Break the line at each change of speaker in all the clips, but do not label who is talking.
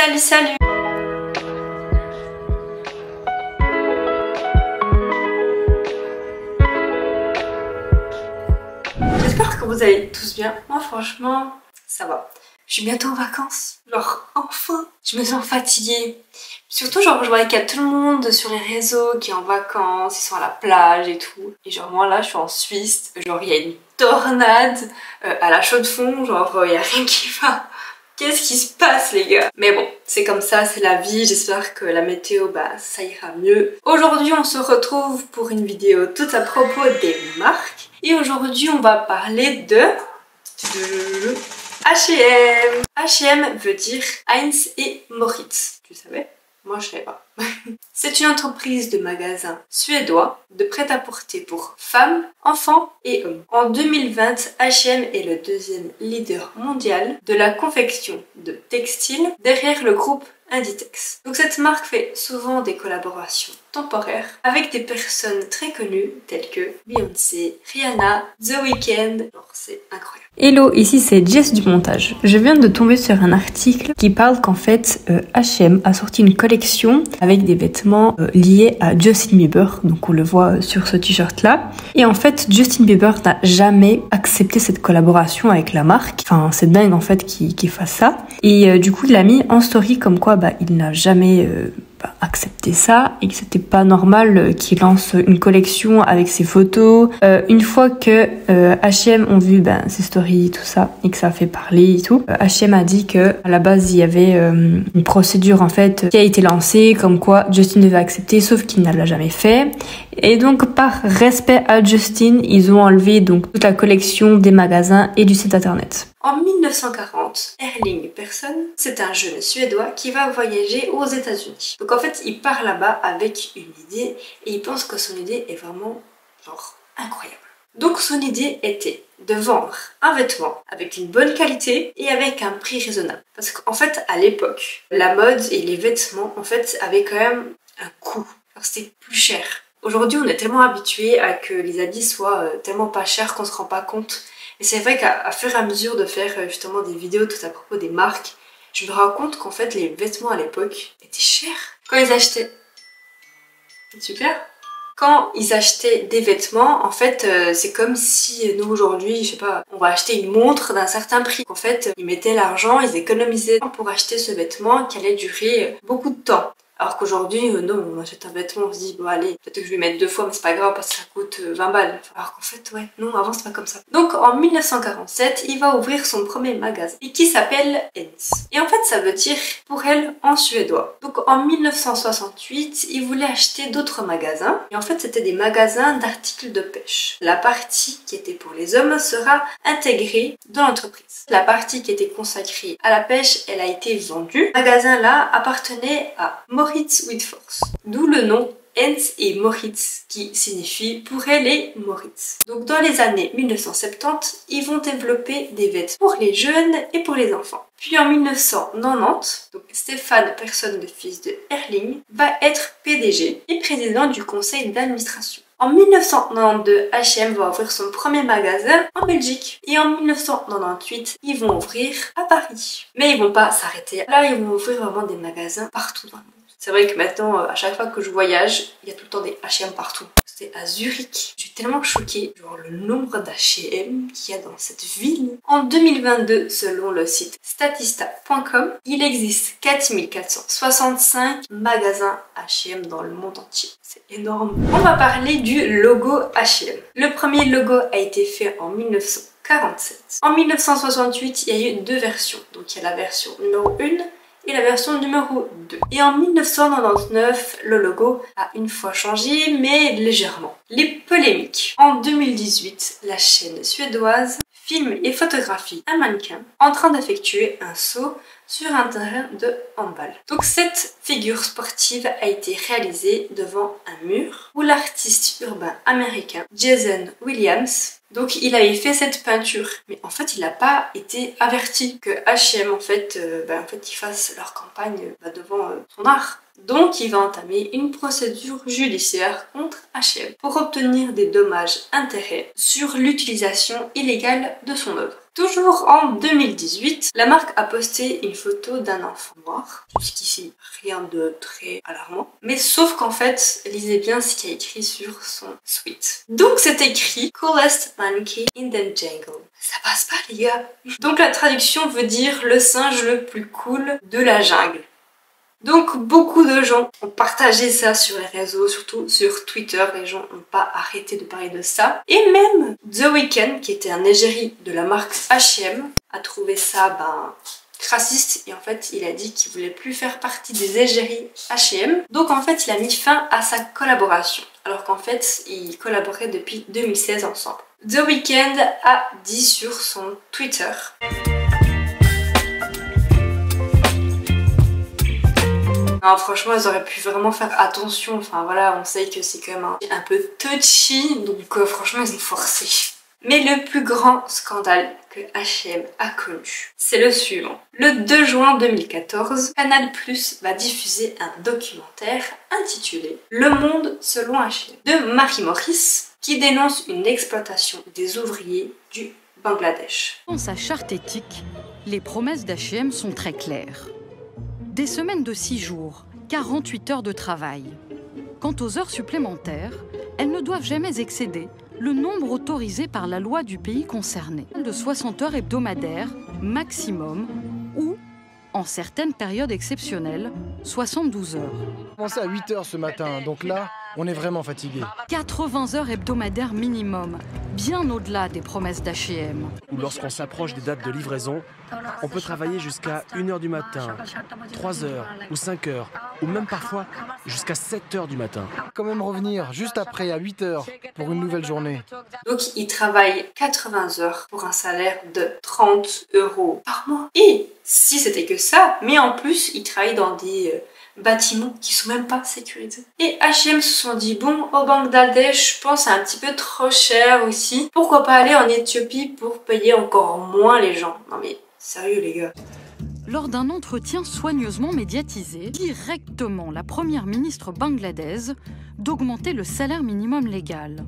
Salut, salut! J'espère que vous allez tous bien. Moi franchement, ça va. Je suis bientôt en vacances. Genre, enfin! Je me sens fatiguée. Surtout genre je vois qu'il y a tout le monde sur les réseaux qui est en vacances, ils sont à la plage et tout. Et genre moi là je suis en Suisse, genre il y a une tornade à la Chaux-de-Fonds, genre il y a rien qui va. Qu'est-ce qui se passe les gars? Mais bon, c'est comme ça, c'est la vie, j'espère que la météo, bah ça ira mieux. Aujourd'hui on se retrouve pour une vidéo tout à propos des marques. Et aujourd'hui on va parler de H&M. H&M veut dire Heinz et Moritz, tu savais? Moi je savais pas. C'est une entreprise de magasins suédois de prêt-à-porter pour femmes, enfants et hommes. En 2020, H&M est le deuxième leader mondial de la confection de textiles derrière le groupe Inditex. Donc cette marque fait souvent des collaborations temporaires avec des personnes très connues telles que Beyoncé, Rihanna, The Weeknd. Genre c'est incroyable.
Hello, ici c'est Jess du montage. Je viens de tomber sur un article qui parle qu'en fait H&M a sorti une collection avec des vêtements liés à Justin Bieber, donc on le voit sur ce t-shirt là. Et en fait Justin Bieber n'a jamais accepté cette collaboration avec la marque. Enfin c'est dingue en fait qu'il fasse ça. Et du coup il a mis en story comme quoi il n'a jamais accepter ça et que c'était pas normal qu'il lance une collection avec ses photos. Une fois que H&M ont vu ses stories tout ça et que ça a fait parler et tout, H&M a dit que à la base il y avait une procédure en fait qui a été lancée comme quoi Justin devait accepter sauf qu'il ne l'a jamais fait. Et donc par respect à Justin, ils ont enlevé donc toute la collection des magasins et du site internet.
En 1940, Erling Persson, c'est un jeune Suédois qui va voyager aux États-Unis. Donc en fait, il part là-bas avec une idée et il pense que son idée est vraiment genre incroyable. Donc son idée était de vendre un vêtement avec une bonne qualité et avec un prix raisonnable. Parce qu'en fait, à l'époque, la mode et les vêtements en fait avaient quand même un coût. C'était plus cher. Aujourd'hui, on est tellement habitué à que les habits soient tellement pas chers qu'on se rend pas compte. Et c'est vrai qu'à fur et à mesure de faire justement des vidéos tout à propos des marques, je me rends compte qu'en fait les vêtements à l'époque étaient chers. Quand ils achetaient... Super. Quand ils achetaient des vêtements, en fait c'est comme si nous aujourd'hui, je sais pas, on va acheter une montre d'un certain prix. En fait, ils mettaient l'argent, ils économisaient pour acheter ce vêtement qui allait durer beaucoup de temps. Alors qu'aujourd'hui, non, on achète un vêtement, on se dit, bon allez, peut-être que je vais mettre 2 fois, mais c'est pas grave parce que ça coûte 20 balles. Alors qu'en fait, ouais, non, avant c'est pas comme ça. Donc en 1947, il va ouvrir son premier magasin, et qui s'appelle Heinz. Et en fait, ça veut dire pour elle en suédois. Donc en 1968, il voulait acheter d'autres magasins, et en fait, c'était des magasins d'articles de pêche. La partie qui était pour les hommes sera intégrée dans l'entreprise. La partie qui était consacrée à la pêche, elle a été vendue. Ce magasin-là appartenait à Moritz with Force, d'où le nom Heinz et Moritz qui signifie pour elle et Moritz. Donc dans les années 1970, ils vont développer des vêtements pour les jeunes et pour les enfants. Puis en 1990, donc Stéphane Persson, le fils de Erling, va être PDG et président du conseil d'administration. En 1992, H&M va ouvrir son premier magasin en Belgique. Et en 1998, ils vont ouvrir à Paris. Mais ils vont pas s'arrêter là, ils vont ouvrir vraiment des magasins partout dans le monde. C'est vrai que maintenant, à chaque fois que je voyage, il y a tout le temps des H&M partout. C'est à Zurich. Je suis tellement choquée, genre le nombre d'H&M qu'il y a dans cette ville. En 2022, selon le site statista.com, il existe 4465 magasins H&M dans le monde entier. C'est énorme. On va parler du logo H&M. Le premier logo a été fait en 1947. En 1968, il y a eu 2 versions. Donc il y a la version numéro 1 et la version numéro 2. Et en 1999, le logo a une fois changé, mais légèrement. Les polémiques. En 2018, la chaîne suédoise filme et photographie un mannequin en train d'effectuer un saut sur un terrain de handball. Donc cette figure sportive a été réalisée devant un mur où l'artiste urbain américain Jason Williams, donc il avait fait cette peinture, mais en fait il n'a pas été averti que H&M en fait ils fassent leur campagne devant son art. Donc il va entamer une procédure judiciaire contre H&M pour obtenir des dommages-intérêts sur l'utilisation illégale de son œuvre. Toujours en 2018, la marque a posté une photo d'un enfant noir. Jusqu'ici, rien de très alarmant. Mais sauf qu'en fait, lisez bien ce qu'il y a écrit sur son tweet. Donc c'est écrit « Coolest monkey in the jungle ». Ça passe pas les gars. Donc la traduction veut dire « le singe le plus cool de la jungle ». Donc beaucoup de gens ont partagé ça sur les réseaux, surtout sur Twitter, les gens n'ont pas arrêté de parler de ça. Et même The Weeknd, qui était un égérie de la marque H&M, a trouvé ça raciste et en fait il a dit qu'il voulait plus faire partie des égéries H&M. Donc en fait il a mis fin à sa collaboration, alors qu'en fait ils collaboraient depuis 2016 ensemble. The Weeknd a dit sur son Twitter: non, franchement, ils auraient pu vraiment faire attention. Enfin voilà, on sait que c'est quand même un peu touchy, donc franchement, ils ont forcé. Mais le plus grand scandale que H&M a connu, c'est le suivant. Le 2 juin 2014, Canal+ va diffuser un documentaire intitulé « Le monde selon H&M » de Marie Maurice, qui dénonce une exploitation des ouvriers du Bangladesh.
Dans sa charte éthique, les promesses d'H&M sont très claires. Des semaines de 6 jours, 48 heures de travail. Quant aux heures supplémentaires, elles ne doivent jamais excéder le nombre autorisé par la loi du pays concerné, de 60 heures hebdomadaires maximum ou, en certaines périodes exceptionnelles, 72 heures.
On a commencé à 8 heures ce matin, donc là, on est vraiment fatigué.
80 heures hebdomadaires minimum, bien au-delà des promesses d'H&M.
Ou lorsqu'on s'approche des dates de livraison, on peut travailler jusqu'à 1h du matin, 3 heures ou 5 heures, ou même parfois jusqu'à 7 heures du matin.
Quand même revenir juste après à 8 heures pour une nouvelle journée.
Donc il travaille 80 heures pour un salaire de 30 € par mois. Et si c'était que ça, mais en plus il travaille dans des bâtiments qui sont même pas sécurisés. Et H&M se sont dit, bon, au Bangladesh, je pense c'est un petit peu trop cher aussi. Pourquoi pas aller en Éthiopie pour payer encore moins les gens? Non mais sérieux les gars.
Lors d'un entretien soigneusement médiatisé, directement la première ministre bangladaise d'augmenter le salaire minimum légal.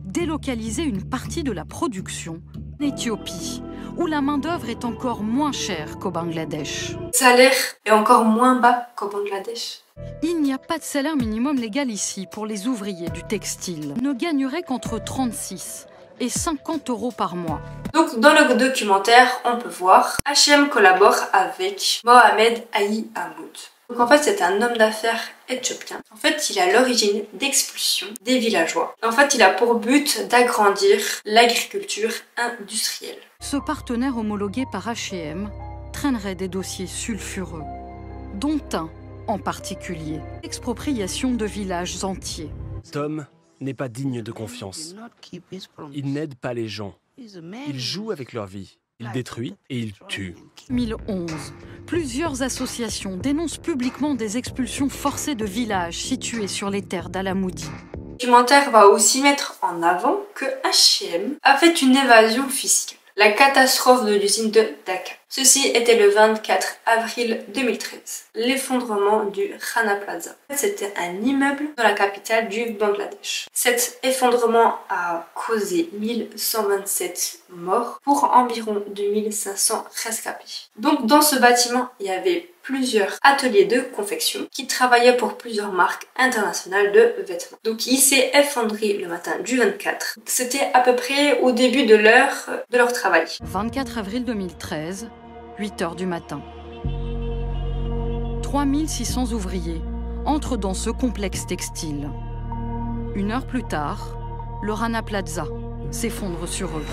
Délocaliser une partie de la production en Éthiopie, où la main-d'œuvre est encore moins chère qu'au Bangladesh.
Le salaire est encore moins bas qu'au Bangladesh.
Il n'y a pas de salaire minimum légal ici pour les ouvriers du textile. Ils ne gagneraient qu'entre 36 et 50 € par mois.
Donc dans le documentaire, on peut voir H&M collabore avec Mohamed Aï Hamoud. Donc en fait c'est un homme d'affaires éthiopien. En fait il a l'origine d'expulsion des villageois. En fait il a pour but d'agrandir l'agriculture industrielle.
Ce partenaire homologué par H&M traînerait des dossiers sulfureux, dont un en particulier, l'expropriation de villages entiers.
Tom n'est pas digne de confiance. Il n'aide pas les gens. Il joue avec leur vie. Il détruit et il tue.
2011, plusieurs associations dénoncent publiquement des expulsions forcées de villages situés sur les terres d'Alamoudi.
Le documentaire va aussi mettre en avant que H&M a fait une évasion fiscale. La catastrophe de l'usine de Dhaka. Ceci était le 24 avril 2013. L'effondrement du Rana Plaza. C'était un immeuble dans la capitale du Bangladesh. Cet effondrement a causé 1127 morts pour environ 2500 rescapés. Donc dans ce bâtiment, il y avait plusieurs ateliers de confection qui travaillaient pour plusieurs marques internationales de vêtements. Donc il s'est effondré le matin du 24. C'était à peu près au début de leur travail.
24 avril 2013, 8 heures du matin. 3600 ouvriers entrent dans ce complexe textile. 1 heure plus tard, le Rana Plaza s'effondre sur eux.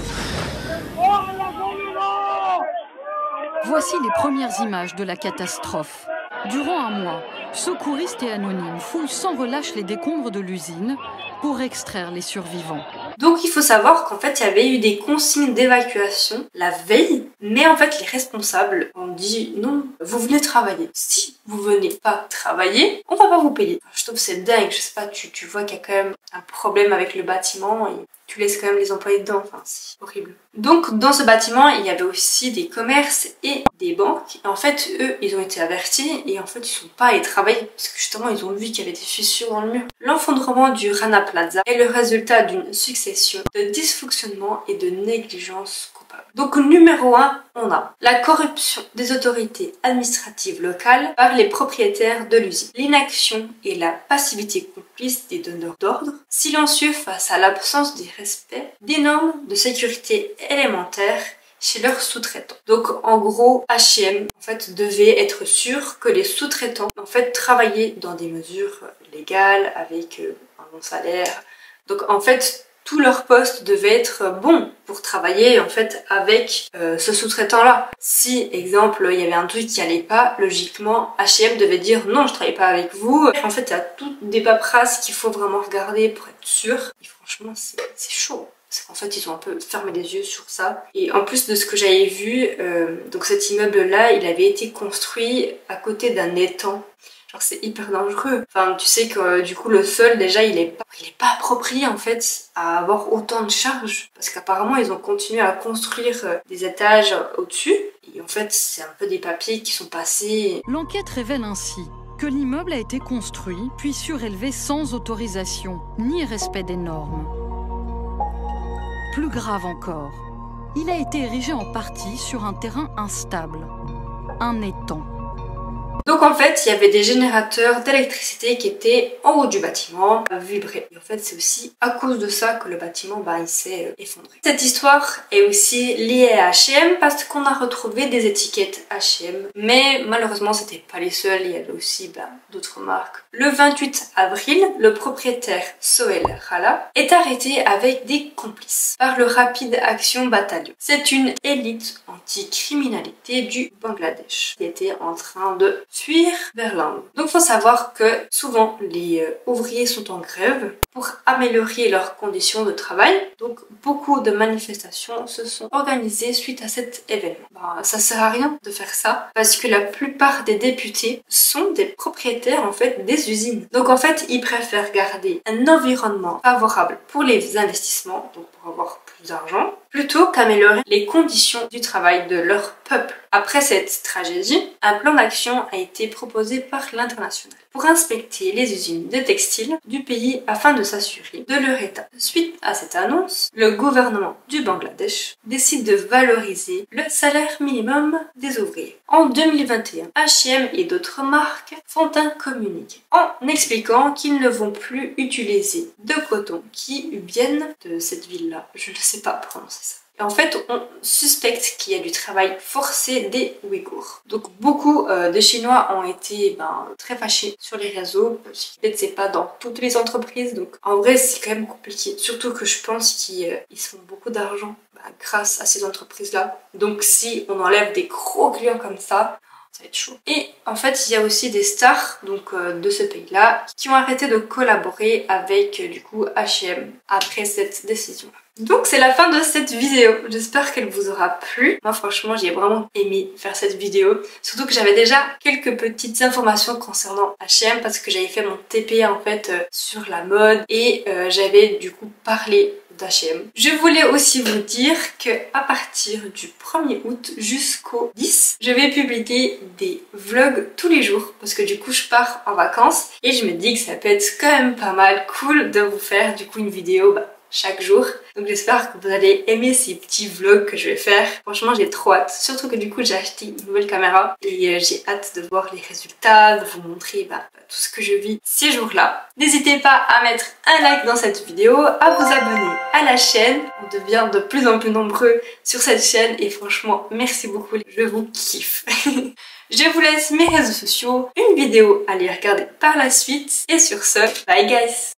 Voici les premières images de la catastrophe. Durant un mois, secouristes et anonymes fouillent sans relâche les décombres de l'usine pour extraire les survivants.
Donc il faut savoir qu'en fait il y avait eu des consignes d'évacuation la veille, mais en fait les responsables ont dit non, vous venez travailler. Si vous venez pas travailler, on va pas vous payer. Je trouve que c'est dingue, je sais pas, tu vois qu'il y a quand même un problème avec le bâtiment et tu laisses quand même les employés dedans, enfin c'est horrible. Donc dans ce bâtiment il y avait aussi des commerces et des banques, et en fait eux ils ont été avertis et en fait ils sont pas allés travailler parce que justement ils ont vu qu'il y avait des fissures dans le mur. L'effondrement du Rana Plaza est le résultat d'une succession de dysfonctionnements et de négligence coupable. Donc numéro 1, on a la corruption des autorités administratives locales par les propriétaires de l'usine, l'inaction et la passivité complice des donneurs d'ordre, silencieux face à l'absence des respects des normes de sécurité élémentaires chez leurs sous-traitants. Donc en gros, H&M en fait devait être sûr que les sous-traitants en fait travaillaient dans des mesures légales avec un bon salaire. Donc en fait tout leur poste devait être bon pour travailler en fait avec ce sous-traitant là. Si exemple il y avait un truc qui allait pas, logiquement H&M devait dire non je travaille pas avec vous. En fait il y a toutes des paperasses qu'il faut vraiment regarder pour être sûr. Et franchement c'est chaud. Parce qu'en fait ils ont un peu fermé les yeux sur ça. Et en plus de ce que j'avais vu, donc cet immeuble là il avait été construit à côté d'un étang. Genre c'est hyper dangereux. Enfin tu sais que du coup le sol déjà il est pas approprié en fait à avoir autant de charges. Parce qu'apparemment ils ont continué à construire des étages au-dessus. Et en fait c'est un peu des papiers qui sont passés.
L'enquête révèle ainsi que l'immeuble a été construit puis surélevé sans autorisation ni respect des normes. Plus grave encore, il a été érigé en partie sur un terrain instable, un étang.
Donc en fait, il y avait des générateurs d'électricité qui étaient en haut du bâtiment, vibraient. Et en fait, c'est aussi à cause de ça que le bâtiment, il s'est effondré. Cette histoire est aussi liée à H&M parce qu'on a retrouvé des étiquettes H&M. Mais malheureusement, c'était pas les seules, il y avait aussi d'autres marques. Le 28 avril, le propriétaire Sohail Khala est arrêté avec des complices par le Rapid Action Battalion. C'est une élite anti-criminalité du Bangladesh qui était en train de fuir vers l'Inde. Donc faut savoir que souvent les ouvriers sont en grève pour améliorer leurs conditions de travail. Donc beaucoup de manifestations se sont organisées suite à cet événement. Ça sert à rien de faire ça parce que la plupart des députés sont des propriétaires en fait des usines. Donc en fait ils préfèrent garder un environnement favorable pour les investissements, donc pour avoir plus d'argent, plutôt qu'améliorer les conditions du travail de leur peuple. Après cette tragédie, un plan d'action a été proposé par l'international pour inspecter les usines de textile du pays afin de s'assurer de leur état. Suite à cette annonce, le gouvernement du Bangladesh décide de valoriser le salaire minimum des ouvriers. En 2021, H&M et d'autres marques font un communiqué en expliquant qu'ils ne vont plus utiliser de coton qui viennent de cette ville-là. Je ne sais pas prononcer ça. Et en fait, on suspecte qu'il y a du travail forcé des Ouïghours. Donc beaucoup de Chinois ont été très fâchés sur les réseaux. Peut-être c'est pas dans toutes les entreprises, donc en vrai c'est quand même compliqué. Surtout que je pense qu'ils se font beaucoup d'argent grâce à ces entreprises-là. Donc si on enlève des gros clients comme ça va être chaud. Et en fait, il y a aussi des stars de ce pays-là qui ont arrêté de collaborer avec du coup H&M après cette décision-là. Donc c'est la fin de cette vidéo, j'espère qu'elle vous aura plu. Moi franchement j'ai vraiment aimé faire cette vidéo, surtout que j'avais déjà quelques petites informations concernant H&M parce que j'avais fait mon TP en fait sur la mode et j'avais du coup parlé d'H&M. Je voulais aussi vous dire que à partir du 1er août jusqu'au 10, je vais publier des vlogs tous les jours parce que du coup je pars en vacances et je me dis que ça peut être quand même pas mal cool de vous faire du coup une vidéo chaque jour. Donc j'espère que vous allez aimer ces petits vlogs que je vais faire. Franchement j'ai trop hâte, surtout que du coup j'ai acheté une nouvelle caméra et j'ai hâte de voir les résultats, de vous montrer tout ce que je vis ces jours-là. N'hésitez pas à mettre un like dans cette vidéo, à vous abonner à la chaîne. On devient de plus en plus nombreux sur cette chaîne et franchement merci beaucoup, je vous kiffe. Je vous laisse mes réseaux sociaux, une vidéo à aller regarder par la suite et sur ce, bye guys!